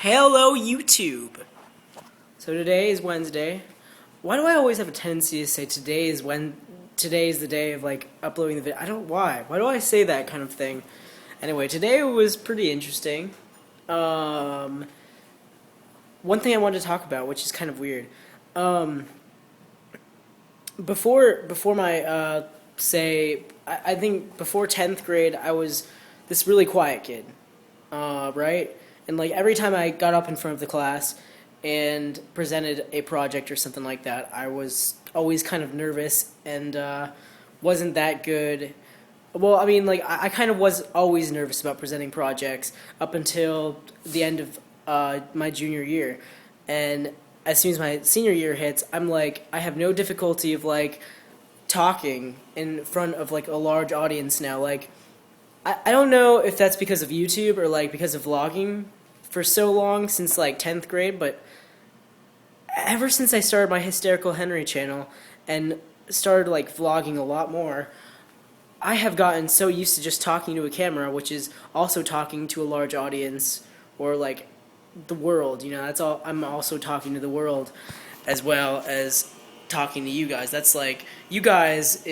Hello, YouTube! So today is Wednesday. Why do I always have a tendency to say today is the day of like uploading the video? I don't why. Why do I say that kind of thing? Anyway, today was pretty interesting. One thing I wanted to talk about, which is kind of weird. Before my I think before 10th grade, I was this really quiet kid, right? And like every time I got up in front of the class and presented a project or something like that, I was always kind of nervous and wasn't that good. Well, I mean, like I kind of was always nervous about presenting projects up until the end of my junior year, and as soon as my senior year hits, I'm like, I have no difficulty of like talking in front of like a large audience now. Like, I don't know if that's because of YouTube or like because of vlogging for so long since like 10th grade, but ever since I started my Hysterical Henry channel and started like vlogging a lot more, I have gotten so used to just talking to a camera, which is also talking to a large audience or like the world, you know, that's all. I'm also talking to the world as well as talking to you guys. That's like, you guys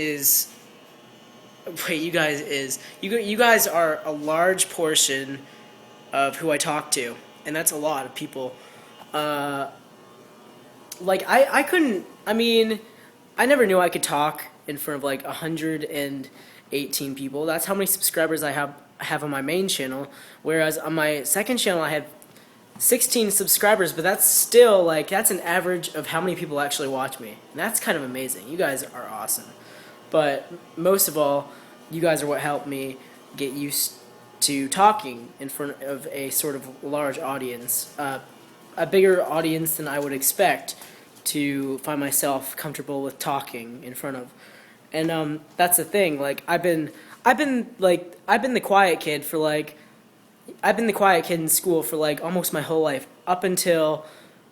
are a large portion of who I talk to, and that's a lot of people. Like I mean, I never knew I could talk in front of like 118 people. That's how many subscribers I have on my main channel, whereas on my second channel I have 16 subscribers, but that's still like, that's an average of how many people actually watch me, and that's kind of amazing. You guys are awesome. But most of all, you guys are what helped me get used to talking in front of a sort of large audience, a bigger audience than I would expect to find myself comfortable with talking in front of. And that's the thing. Like I've been the quiet kid for like, I've been the quiet kid in school for like almost my whole life, up until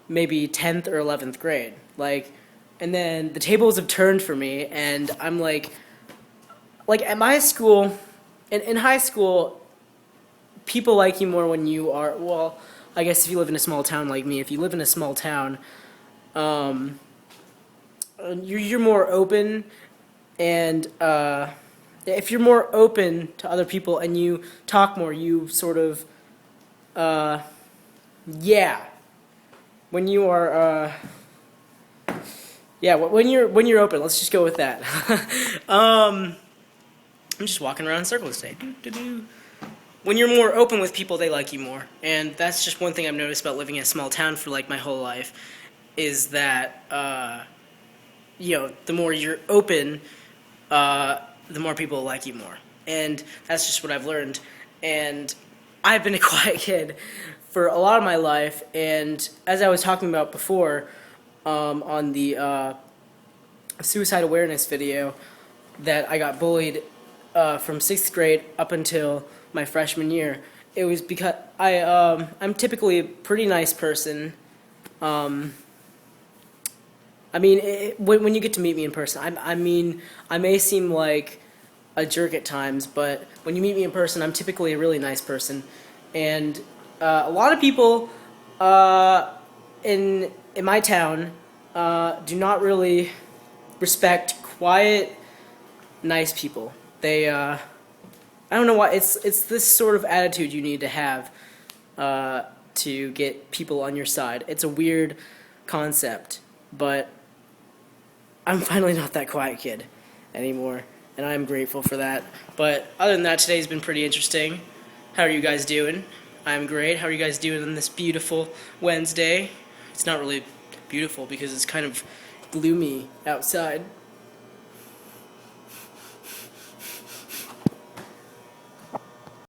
maybe 10th or 11th grade. Like, and then the tables have turned for me, and I'm like at my school, in high school, people like you more when you are, well, I guess if you live in a small town like me, if you live in a small town, you're more open, and if you're more open to other people and you talk more, you sort of, yeah, when you are, yeah, when you're open, let's just go with that. I'm just walking around in circles today. When you're more open with people, they like you more, and that's just one thing I've noticed about living in a small town for like my whole life, is that you know, the more you're open, the more people like you more, and that's just what I've learned. And I've been a quiet kid for a lot of my life, and as I was talking about before, on the suicide awareness video, that I got bullied from 6th grade up until my freshman year. It was because I'm typically a pretty nice person. I mean, when you get to meet me in person, I mean, I may seem like a jerk at times, but when you meet me in person, I'm typically a really nice person. And a lot of people in my town do not really respect quiet, nice people. They I don't know why. It's this sort of attitude you need to have to get people on your side. It's a weird concept, but I'm finally not that quiet kid anymore, and I'm grateful for that. But other than that, today's been pretty interesting. How are you guys doing? I'm great. How are you guys doing on this beautiful Wednesday? It's not really beautiful because it's kind of gloomy outside.